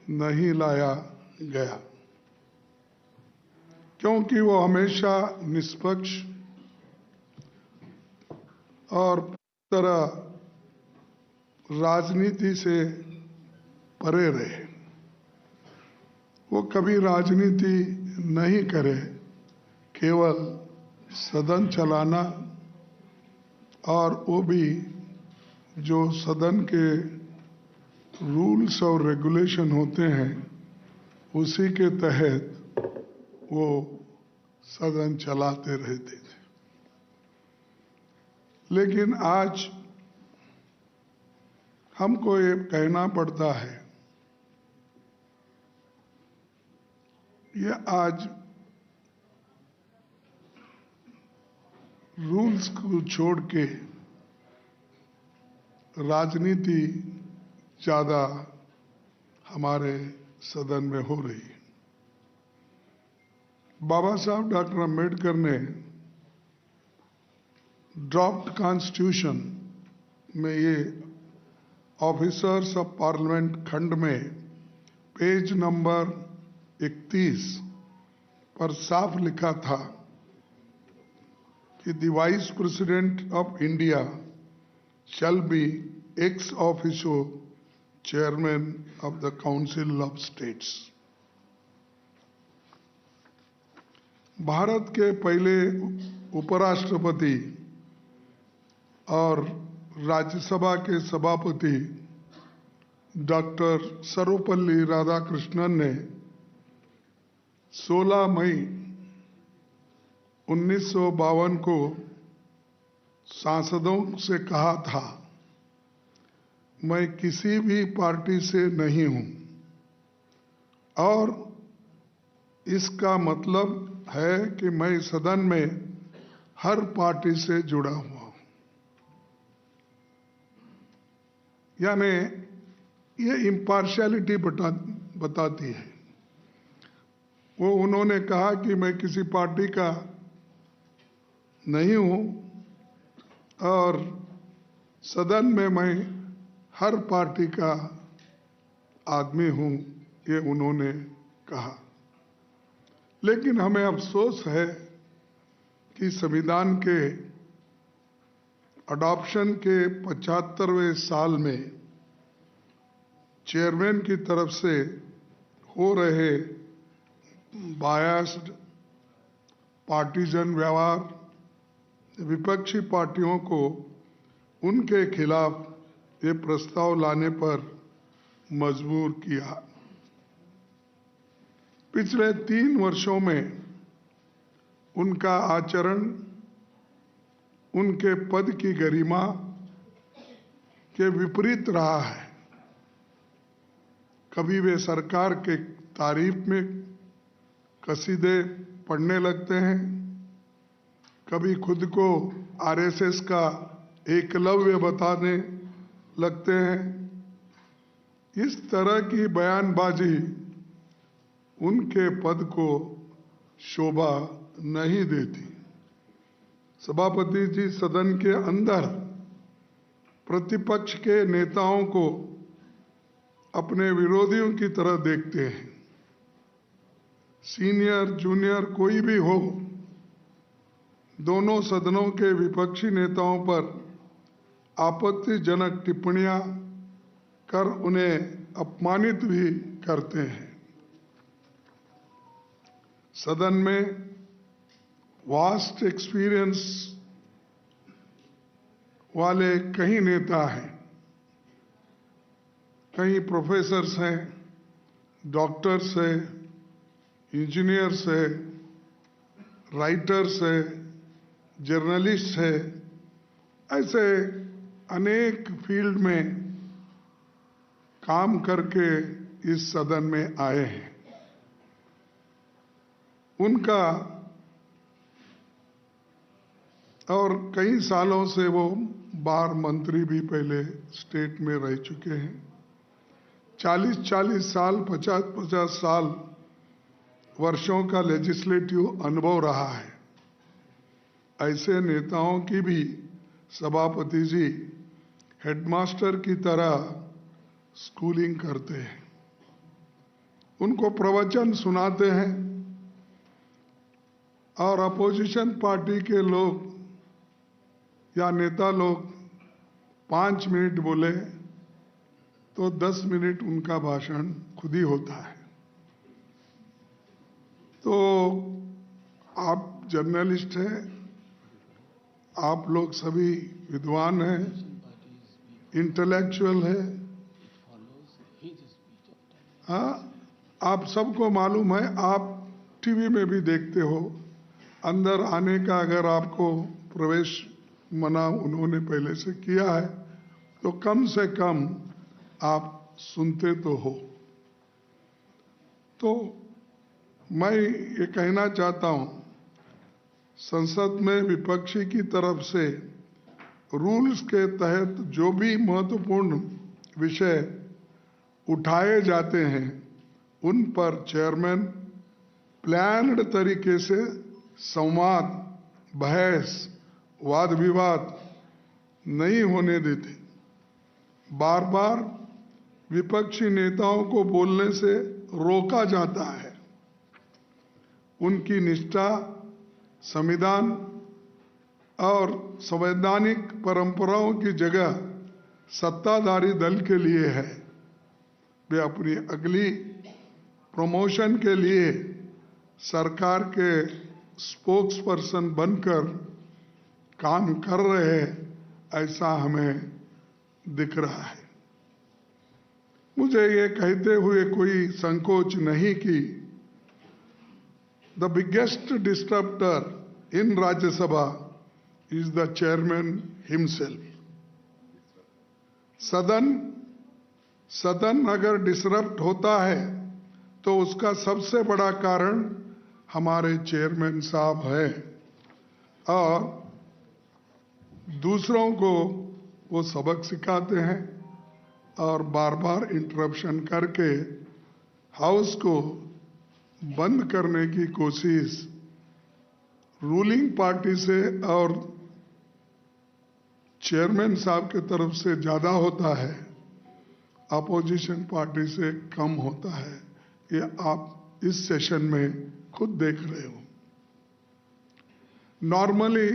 नहीं लाया गया, क्योंकि वो हमेशा निष्पक्ष और तरह राजनीति से परे रहे। वो कभी राजनीति नहीं करे, केवल सदन चलाना, और वो भी जो सदन के रूल्स और रेगुलेशन होते हैं उसी के तहत वो सदन चलाते रहते थे। लेकिन आज हमको ये कहना पड़ता है, ये आज रूल्स को छोड़ के राजनीति ज्यादा हमारे सदन में हो रही है। बाबा साहब डॉक्टर अम्बेडकर ने ड्राफ्ट कॉन्स्टिट्यूशन में ये ऑफिसर्स ऑफ पार्लियामेंट खंड में पेज नंबर 31 पर साफ लिखा था कि the vice president of India shall be ex officio chairman of the council of states. Bharat के पहले उपराष्ट्रपति और राज्यसभा के सभापति डॉक्टर सर्वपल्ली राधाकृष्णन ने 16 मई 1952 को सांसदों से कहा था, मैं किसी भी पार्टी से नहीं हूं और इसका मतलब है कि मैं सदन में हर पार्टी से जुड़ा हुआ हूं। यानी ये इम्पार्शियलिटी बताती है। वो उन्होंने कहा कि मैं किसी पार्टी का नहीं हूं और सदन में मैं हर पार्टी का आदमी हूं, ये उन्होंने कहा। लेकिन हमें अफसोस है कि संविधान के अडॉप्शन के 75वें साल में चेयरमैन की तरफ से हो रहे बायस्ड पार्टीजन व्यवहार विपक्षी पार्टियों को उनके खिलाफ ये प्रस्ताव लाने पर मजबूर किया। पिछले 3 वर्षों में उनका आचरण उनके पद की गरिमा के विपरीत रहा है। कभी वे सरकार के तारीफ में कसीदे पढ़ने लगते हैं, कभी खुद को आरएसएस का एकलव्य बताने लगते हैं। इस तरह की बयानबाजी उनके पद को शोभा नहीं देती। सभापति जी सदन के अंदर प्रतिपक्ष के नेताओं को अपने विरोधियों की तरह देखते हैं। सीनियर जूनियर कोई भी हो, दोनों सदनों के विपक्षी नेताओं पर आपत्तिजनक टिप्पणियां कर उन्हें अपमानित भी करते हैं। सदन में वास्ट एक्सपीरियंस वाले कई नेता हैं, कई प्रोफेसर्स हैं, डॉक्टर्स हैं, इंजीनियर्स हैं, राइटर्स हैं, जर्नलिस्ट हैं, ऐसे अनेक फील्ड में काम करके इस सदन में आए हैं। उनका और कई सालों से वो बार मंत्री भी पहले स्टेट में रह चुके हैं। 40-40 साल, 50-50 साल वर्षों का लेजिस्लेटिव अनुभव रहा है। ऐसे नेताओं की भी सभापति जी हेडमास्टर की तरह स्कूलिंग करते हैं। उनको प्रवचन सुनाते हैं, और अपोजिशन पार्टी के लोग या नेता लोग 5 मिनट बोले तो 10 मिनट उनका भाषण खुद ही होता है। तो आप जर्नलिस्ट हैं, आप लोग सभी विद्वान हैं, इंटेलेक्चुअल है, हाँ, आप सबको मालूम है, आप टीवी में भी देखते हो, अंदर आने का अगर आपको प्रवेश मना उन्होंने पहले से किया है तो कम से कम आप सुनते तो हो। तो मैं ये कहना चाहता हूं, संसद में विपक्षी की तरफ से रूल्स के तहत जो भी महत्वपूर्ण विषय उठाए जाते हैं उन पर चेयरमैन प्लान्ड तरीके से संवाद, बहस, वाद विवाद नहीं होने देते। बार बार विपक्षी नेताओं को बोलने से रोका जाता है। उनकी निष्ठा संविधान और संवैधानिक परंपराओं की जगह सत्ताधारी दल के लिए है। वे अपनी अगली प्रमोशन के लिए सरकार के स्पोक्स पर्सन बनकर काम कर रहे हैं, ऐसा हमें दिख रहा है। मुझे ये कहते हुए कोई संकोच नहीं कि the biggest disturber in Rajya Sabha is the chairman himself. सदन अगर डिसरप्ट होता है तो उसका सबसे बड़ा कारण हमारे चेयरमैन साहब है, और दूसरों को वो सबक सिखाते हैं और बार बार इंटरप्शन करके हाउस को बंद करने की कोशिश रूलिंग पार्टी से और चेयरमैन साहब के तरफ से ज्यादा होता है, अपोजिशन पार्टी से कम होता है। ये आप इस सेशन में खुद देख रहे हो। नॉर्मली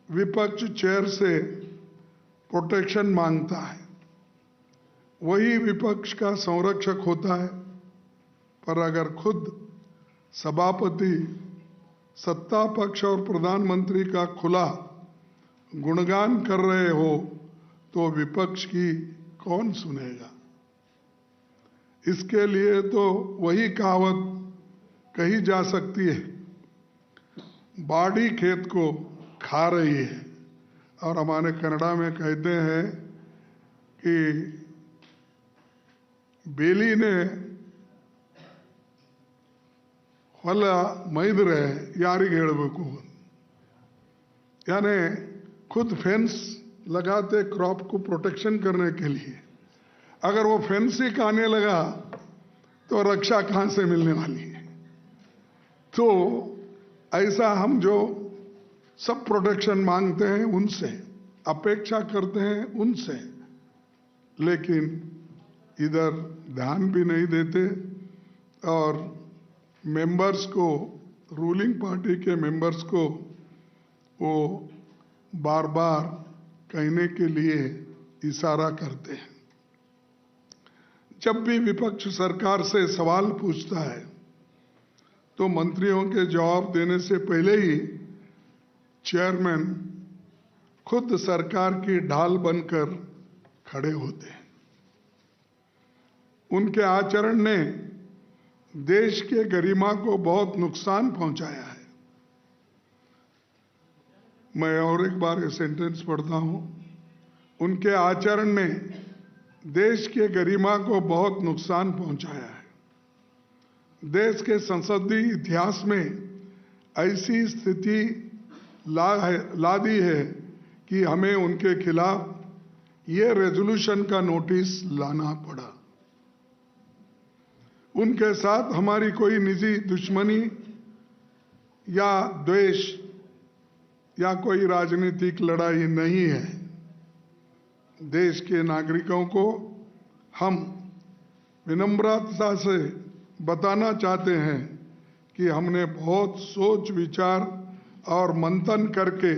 विपक्ष चेयर से प्रोटेक्शन मांगता है, वही विपक्ष का संरक्षक होता है, पर अगर खुद सभापति सत्ता पक्ष और प्रधानमंत्री का खुला गुणगान कर रहे हो तो विपक्ष की कौन सुनेगा। इसके लिए तो वही कहावत कही जा सकती है, बाड़ी खेत को खा रही है, और हमारे कन्नड़ा में कहते हैं कि बेली ने ಹೊಲ मैद्रे यारिग हेळಬೇಕು, यानी खुद फेंस लगाते क्रॉप को प्रोटेक्शन करने के लिए। अगर वो फेंस ही खाने लगा तो रक्षा कहां से मिलने वाली है। तो ऐसा हम जो सब प्रोटेक्शन मांगते हैं उनसे, अपेक्षा करते हैं उनसे, लेकिन इधर ध्यान भी नहीं देते और मेंबर्स को, रूलिंग पार्टी के मेंबर्स को वो बार बार कहने के लिए इशारा करते हैं। जब भी विपक्ष सरकार से सवाल पूछता है तो मंत्रियों के जवाब देने से पहले ही चेयरमैन खुद सरकार की ढाल बनकर खड़े होते हैं। उनके आचरण ने देश के गरिमा को बहुत नुकसान पहुंचाया है। मैं और एक बार ये सेंटेंस पढ़ता हूं, उनके आचरण ने देश के गरिमा को बहुत नुकसान पहुंचाया है। देश के संसदीय इतिहास में ऐसी स्थिति ला दी है कि हमें उनके खिलाफ ये रेजोल्यूशन का नोटिस लाना पड़ा। उनके साथ हमारी कोई निजी दुश्मनी या द्वेष या कोई राजनीतिक लड़ाई नहीं है। देश के नागरिकों को हम विनम्रता से बताना चाहते हैं कि हमने बहुत सोच विचार और मंथन करके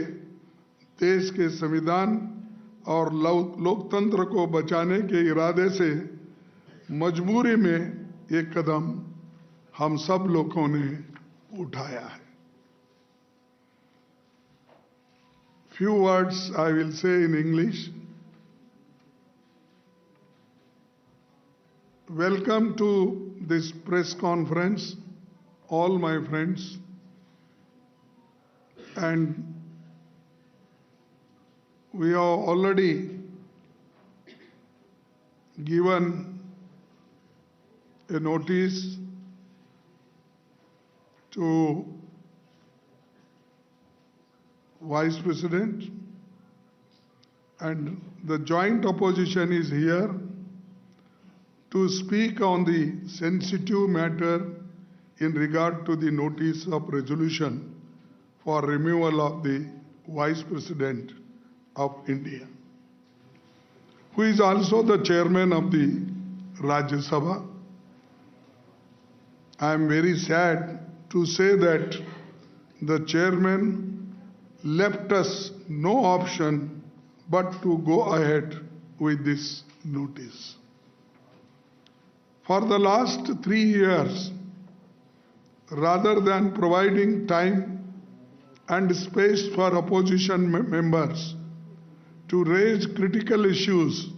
देश के संविधान और लोकतंत्र को बचाने के इरादे से मजबूरी में एक कदम हम सब लोगों ने उठाया है। Few words I will say in English. Welcome to this press conference, all my friends, and we have already given a notice to Vice President, and the joint opposition is here to speak on the sensitive matter in regard to the notice of resolution for removal of the Vice President of India, who is also the chairman of the Rajya Sabha. I am very sad to say that the chairman left us no option but to go ahead with this notice. For the last 3 years, rather than providing time and space for opposition members to raise critical issues,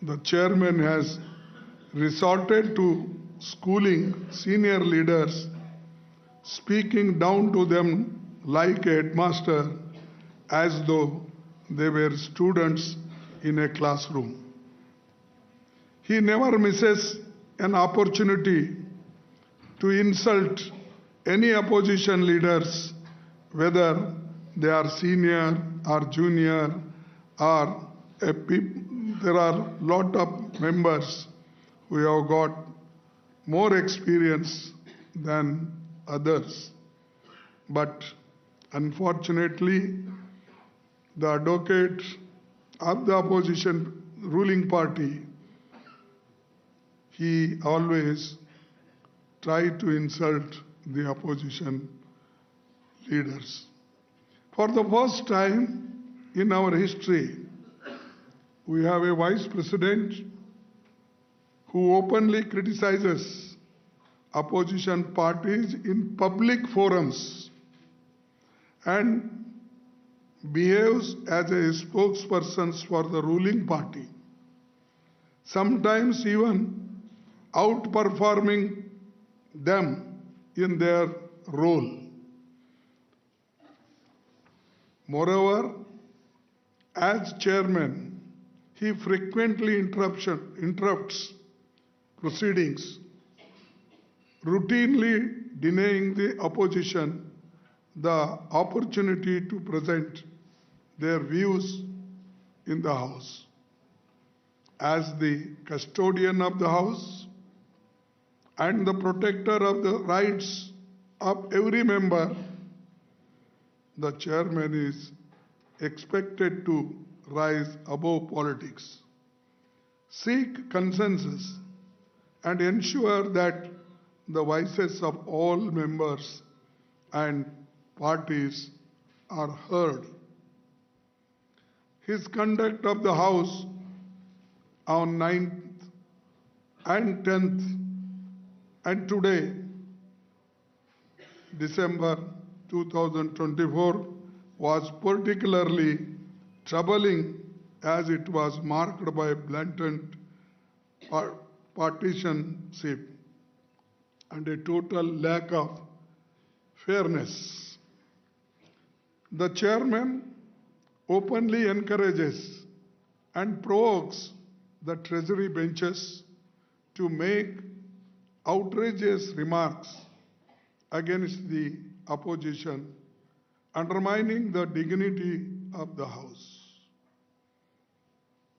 the chairman has resorted to schooling senior leaders, speaking down to them like a headmaster, as though they were students in a classroom. He never misses an opportunity to insult any opposition leaders, whether they are senior or junior, or there are lot of members who have got more experience than others. But unfortunately, the advocate of the opposition ruling party, he always tried to insult the opposition leaders. For the first time in our history, we have a vice president who openly criticizes opposition parties in public forums and behaves as a spokesperson for the ruling party, sometimes even outperforming them in their role. Moreover, as chairman, he frequently interrupts proceedings, routinely denying the opposition the opportunity to present their views in the House. As the custodian of the House and the protector of the rights of every member, the chairman is expected to rise above politics, seek consensus, and ensure that the voices of all members and parties are heard. His conduct of the House on 9th and 10th and today, December 2024, was particularly troubling as it was marked by blatant partisanship and a total lack of fairness. The chairman openly encourages and provokes the treasury benches to make outrageous remarks against the opposition, undermining the dignity of the House.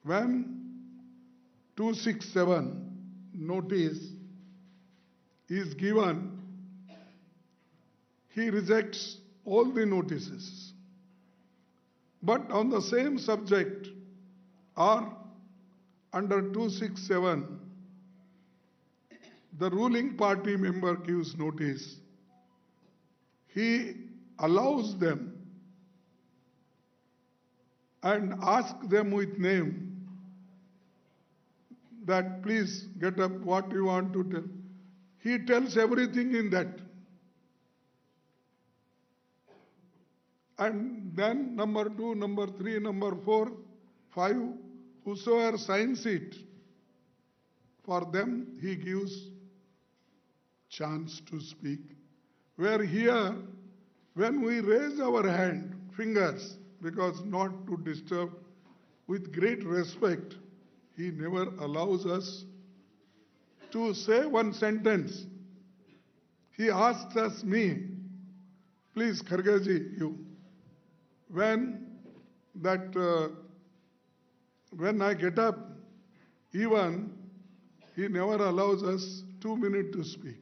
When 267 notice is given, he rejects all the notices. But on the same subject or under 267, the ruling party member gives notice, he allows them and asks them with name that please get up, what you want to tell. He tells everything in that. And then number 2, number 3, number 4, 5, whosoever signs it, for them he gives chance to speak. Where here, when we raise our hand, fingers, because not to disturb, with great respect, he never allows us to say one sentence. He asks us, me, please, Kharge-ji, you. When I get up, even he never allows us 2 minutes to speak.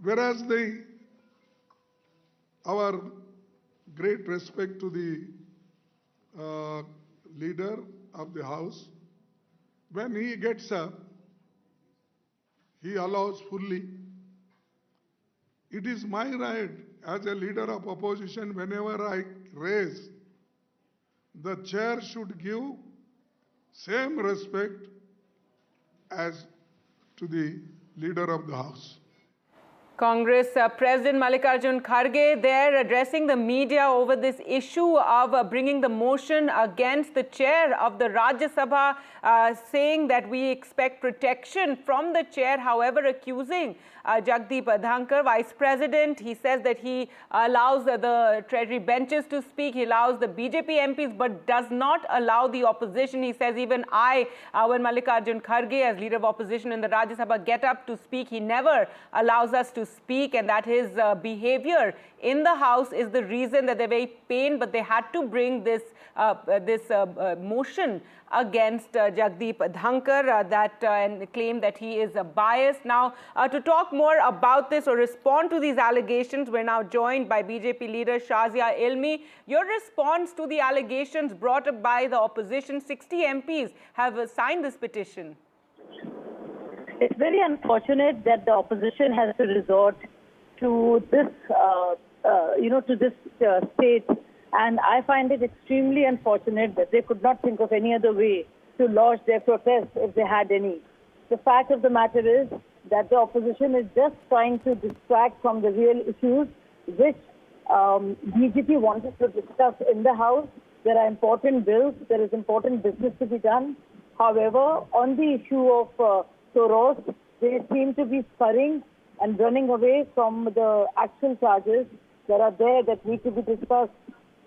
Whereas our great respect to the leader of the house, when he gets up, he allows fully. It is my right as a leader of opposition, whenever I raise, the chair should give same respect as to the leader of the house. Congress President Mallikarjun Kharge there addressing the media over this issue of bringing the motion against the chair of the Rajya Sabha, saying that we expect protection from the chair, however accusing Jagdeep Dhankar, Vice President. He says that he allows the Treasury benches to speak, he allows the BJP MPs, but does not allow the opposition. He says even when Mallikarjun Kharge as leader of opposition in the Rajya Sabha get up to speak, he never allows us to speak, and that his behavior in the House is the reason that they're very pained, but they had to bring this motion against Jagdeep Dhankar and claim that he is biased. Now, to talk more about this or respond to these allegations, we're now joined by BJP leader Shazia Ilmi. Your response to the allegations brought up by the opposition, 60 MPs have signed this petition. It's very unfortunate that the opposition has to resort to this, to this state. And I find it extremely unfortunate that they could not think of any other way to lodge their protest if they had any. The fact of the matter is that the opposition is just trying to distract from the real issues which BJP wanted to discuss in the House. There are important bills, there is important business to be done. However, on the issue of Soros, they seem to be scurrying and running away from the actual charges that are there that need to be discussed.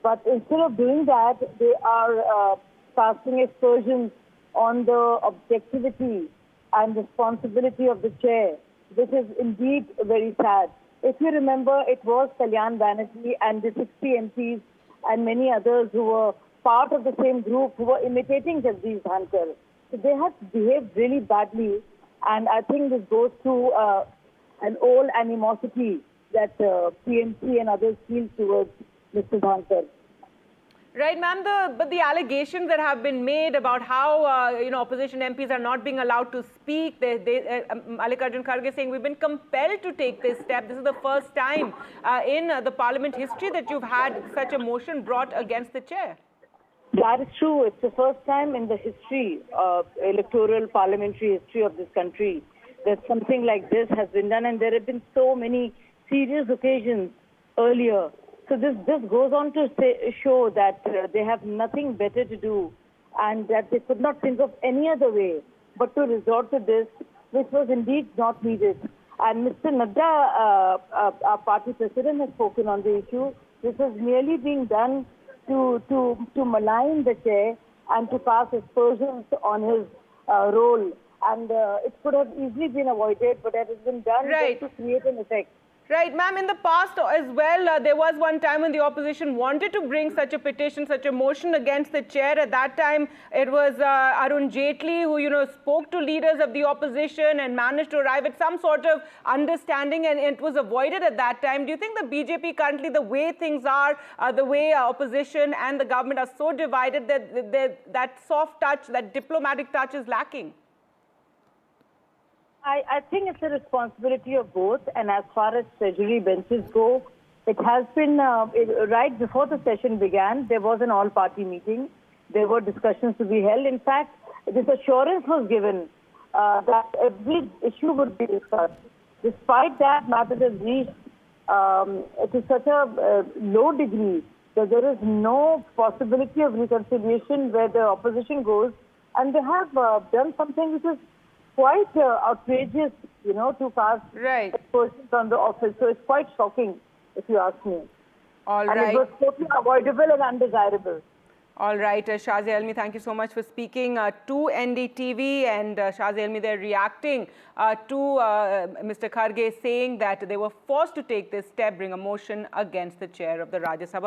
But instead of doing that, they are casting aspersions on the objectivity and responsibility of the chair, which is indeed very sad. If you remember, it was Kalyan Banerjee and the 60 MPs and many others who were part of the same group who were imitating Jagdeep Dhankar. So they have behaved really badly, and I think this goes to an old animosity that PMC and others feel towards Mr. Dhankar. Right, ma'am. But the allegations that have been made about how opposition MPs are not being allowed to speak, Mallikarjun Kharge saying we've been compelled to take this step. This is the first time in the Parliament history that you've had such a motion brought against the chair. That is true. It's the first time in the history, electoral parliamentary history of this country, that something like this has been done, and there have been so many serious occasions earlier. So this goes on to show that they have nothing better to do, and that they could not think of any other way but to resort to this, which was indeed not needed. And Mr. Nadda, our party president, has spoken on the issue. This is merely being done to malign the chair and to cast aspersions on his role. And it could have easily been avoided, but it has been done just to create an effect. Right, ma'am. In the past as well, there was one time when the opposition wanted to bring such a petition, such a motion against the chair. At that time, it was Arun Jaitley who, spoke to leaders of the opposition and managed to arrive at some sort of understanding, and it was avoided at that time. Do you think the BJP currently, the way things are, the way opposition and the government are so divided that that soft touch, that diplomatic touch is lacking? I think it's a responsibility of both. And as far as Treasury benches go, it has been, right before the session began, there was an all-party meeting. There were discussions to be held. In fact, this assurance was given that every issue would be discussed. Despite that, matters have reached to such a low degree that there is no possibility of reconciliation where the opposition goes. And they have done something which is quite outrageous, you know, to cast aspersions on the office. So it's quite shocking, if you ask me. All and right. it was totally avoidable and undesirable. All right, Shazia Almi, thank you so much for speaking to NDTV. And Shazia Almi, they're reacting to Mr. Kharge saying that they were forced to take this step, bring a motion against the chair of the Rajya Sabha.